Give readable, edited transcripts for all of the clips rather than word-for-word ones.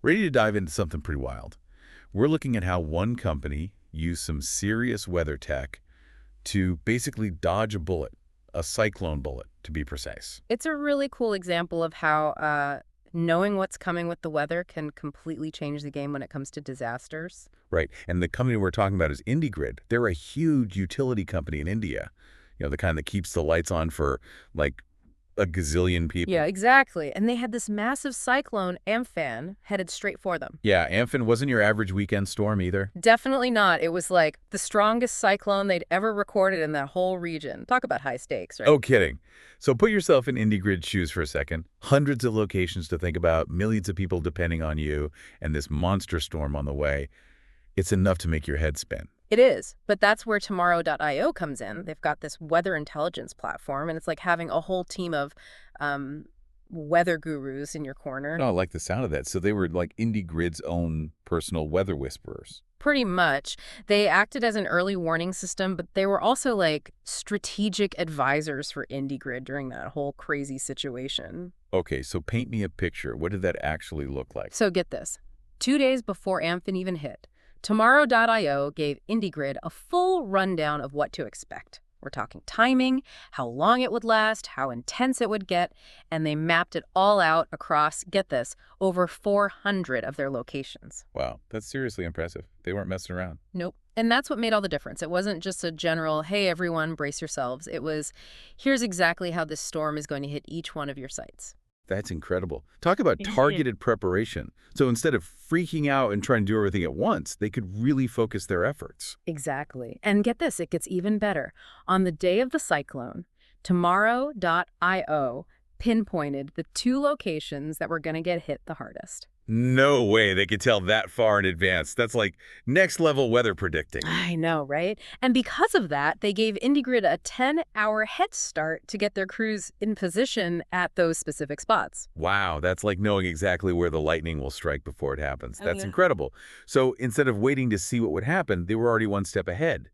Ready to dive into something pretty wild. We're looking at how one company used some serious weather tech to basically dodge a bullet, a cyclone bullet, to be precise. It's a really cool example of how knowing what's coming with the weather can completely change the game when it comes to disasters. Right. And the company we're talking about is IndiGrid. They're a huge utility company in India. The kind that keeps the lights on for like a gazillion Yeah, people. exactly. And they had this massive cyclone Amphan headed straight for them. Yeah, Amphan wasn't your average weekend storm either. Definitely not. It was like the strongest cyclone they'd ever recorded in that whole region. Talk about high stakes, right? Oh, kidding. So put yourself in IndiGrid's shoes for a second. Hundreds of locations to think about, millions of people depending on you, and this monster storm on the way. It's enough to make your head spin. It is, but that's where tomorrow.io comes in. They've got this weather intelligence platform, and it's like having a whole team of um, weather gurus in your corner. Oh, I like the sound of that. So they were like IndiGrid's own personal weather whisperers. Pretty much. They acted as an early warning system, but they were also like strategic advisors for IndiGrid during that whole crazy situation. Okay, so paint me a picture. What did that actually look like? So get this. 2 days before Amphen even hit, tomorrow.io gave IndiGrid a full rundown of what to expect. We're talking timing, how long it would last, how intense it would get, and they mapped it all out across, get this, over 400 of their locations. Wow, that's seriously impressive. They weren't messing around. Nope. And that's what made all the difference. It wasn't just a general, hey, everyone, brace yourselves. It was, here's exactly how this storm is going to hit each one of your sites. That's incredible. Talk about Mhm. targeted preparation. So instead of freaking out and trying to do everything at once, they could really focus their efforts. Exactly. And get this, it gets even better. On the day of the cyclone, tomorrow.io pinpointed the 2 locations that were going to get hit the hardest. No way they could tell that far in advance. That's like next level weather predicting. I know, right? And because of that, they gave IndiGrid a 10-hour head start to get their crews in position at those specific spots. Wow, that's like knowing exactly where the lightning will strike before it happens. Oh, That's yeah. incredible. So instead of waiting to see what would happen, they were already one step ahead.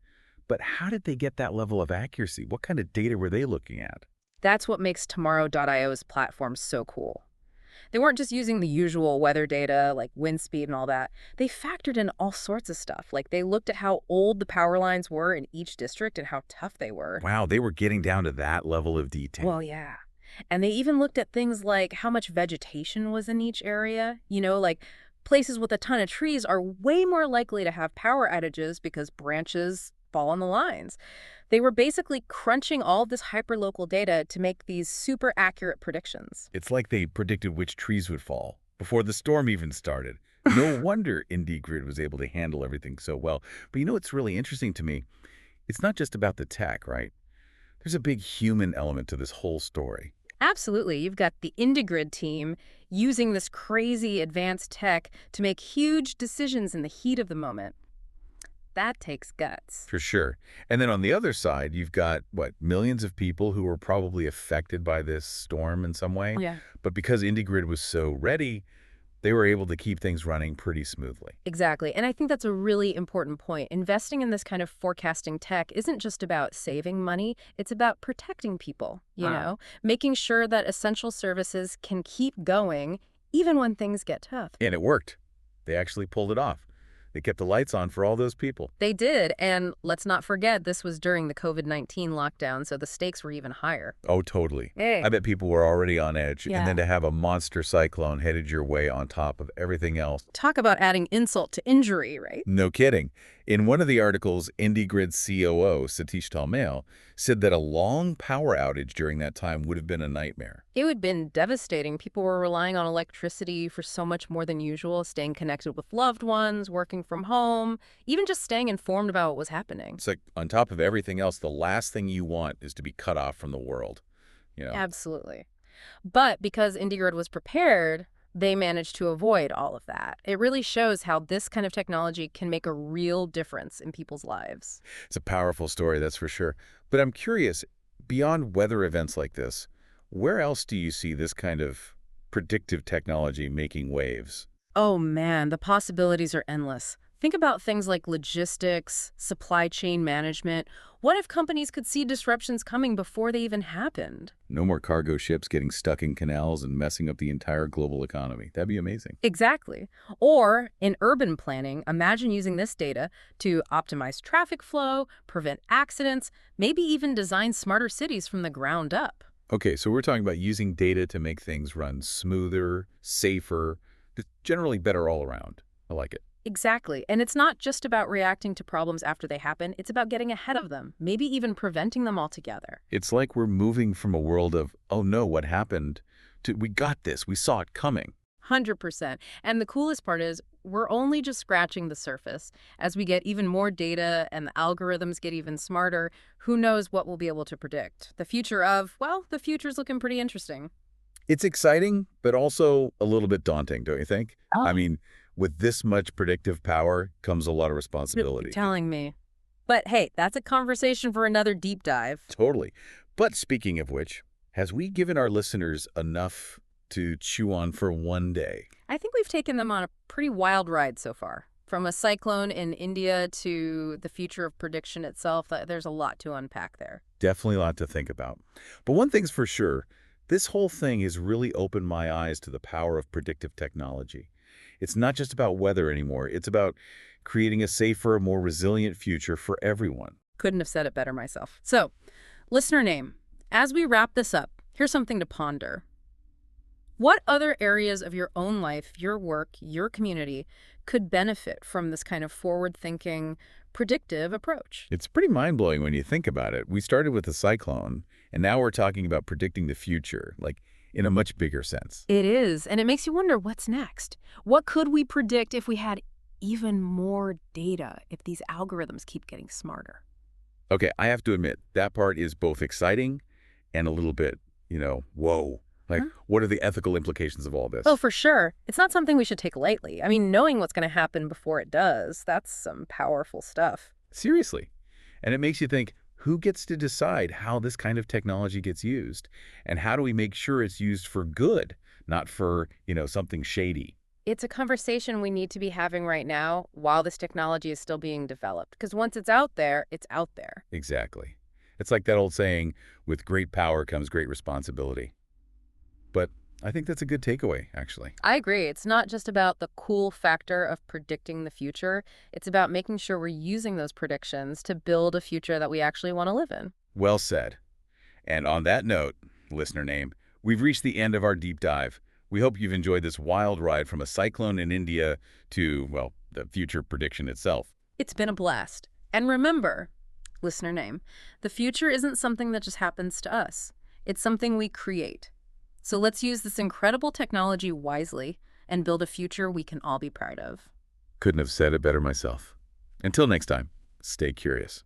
But how did they get that level of accuracy? What kind of data were they looking at? That's what makes tomorrow.io's platform so cool. They weren't just using the usual weather data like wind speed and all that. They factored in all sorts of stuff. Like they looked at how old the power lines were in each district and how tough they were. Wow, they were getting down to that level of detail. Well, yeah. And they even looked at things like how much vegetation was in each area. Like places with a ton of trees are way more likely to have power outages because branches fall on the lines. They were basically crunching all of this hyperlocal data to make these super accurate predictions. It's like they predicted which trees would fall before the storm even started. No wonder IndiGrid was able to handle everything so well. But what's really interesting to me? It's not just about the tech, right? There's a big human element to this whole story. Absolutely. You've got the IndiGrid team using this crazy advanced tech to make huge decisions in the heat of the moment. That takes guts. For sure. And then on the other side, you've got, what, millions of people who were probably affected by this storm in some way. Yeah. But because IndiGrid was so ready, they were able to keep things running pretty smoothly. Exactly. And I think that's a really important point. Investing in this kind of forecasting tech isn't just about saving money, it's about protecting people, making sure that essential services can keep going even when things get tough. And it worked. They actually pulled it off. They kept the lights on for all those people. They did, and let's not forget this was during the COVID-19 lockdown, so the stakes were even higher. Oh, totally. Hey. I bet people were already on edge. Yeah. And then to have a monster cyclone headed your way on top of everything else. Talk about adding insult to injury, right? No kidding. In one of the articles, IndiGrid's COO, Satish Talmail, said that a long power outage during that time would have been a nightmare. It would have been devastating. People were relying on electricity for so much more than usual, staying connected with loved ones, working from home, even just staying informed about what was happening. It's like, on top of everything else, the last thing you want is to be cut off from the world. Absolutely. But because IndiGrid was prepared, they managed to avoid all of that. It really shows how this kind of technology can make a real difference in people's lives. It's a powerful story, that's for sure. But I'm curious, beyond weather events like this, where else do you see this kind of predictive technology making waves? Oh man, the possibilities are endless. Think about things like logistics, supply chain management. What if companies could see disruptions coming before they even happened? No more cargo ships getting stuck in canals and messing up the entire global economy. That'd be amazing. Exactly. Or in urban planning, imagine using this data to optimize traffic flow, prevent accidents, maybe even design smarter cities from the ground up. Okay, so we're talking about using data to make things run smoother, safer, just generally better all around. I like it. Exactly. And it's not just about reacting to problems after they happen, it's about getting ahead of them, maybe even preventing them altogether. It's like we're moving from a world of, oh no, what happened, to we got this, we saw it coming. 100%. And the coolest part is we're only just scratching the surface. As we get even more data and the algorithms get even smarter, who knows what we'll be able to predict? The future of, well, the future's looking pretty interesting. It's exciting, but also a little bit daunting, don't you think? I Oh, mean, with this much predictive power comes a lot of you're responsibility. telling me. But hey, that's a conversation for another deep dive. Totally. But speaking of which, has we given our listeners enough to chew on for one day? I think we've taken them on a pretty wild ride so far. From a cyclone in India to the future of prediction itself, there's a lot to unpack there. Definitely a lot to think about. But one thing's for sure, this whole thing has really opened my eyes to the power of predictive technology. It's not just about weather anymore. It's about creating a safer, more resilient future for everyone. Couldn't have said it better myself. So, listener name, as we wrap this up, here's something to ponder. What other areas of your own life, your work, your community could benefit from this kind of forward-thinking, predictive approach? It's pretty mind-blowing when you think about it. We started with a cyclone, and now we're talking about predicting the future, like in a much bigger sense. It is, and it makes you wonder what's next. What could we predict if we had even more data, if these algorithms keep getting smarter? Okay, I have to admit, that part is both exciting and a little bit, whoa. Like, Huh? what are the ethical implications of all Oh, this? for sure. It's not something we should take lightly. I mean, knowing what's going to happen before it does, that's some powerful stuff. Seriously. And it makes you think, who gets to decide how this kind of technology gets used? And how do we make sure it's used for good, not for, something shady? It's a conversation we need to be having right now while this technology is still being developed. Because once it's out there, it's out there. Exactly. It's like that old saying, with great power comes great responsibility. But I think that's a good takeaway, actually. I agree. It's not just about the cool factor of predicting the future. It's about making sure we're using those predictions to build a future that we actually want to live in. Well said. And on that note, listener name, we've reached the end of our deep dive. We hope you've enjoyed this wild ride from a cyclone in India to, well, the future prediction itself. It's been a blast. And remember, listener name, the future isn't something that just happens to us. It's something we create. So let's use this incredible technology wisely and build a future we can all be proud of. Couldn't have said it better myself. Until next time, stay curious.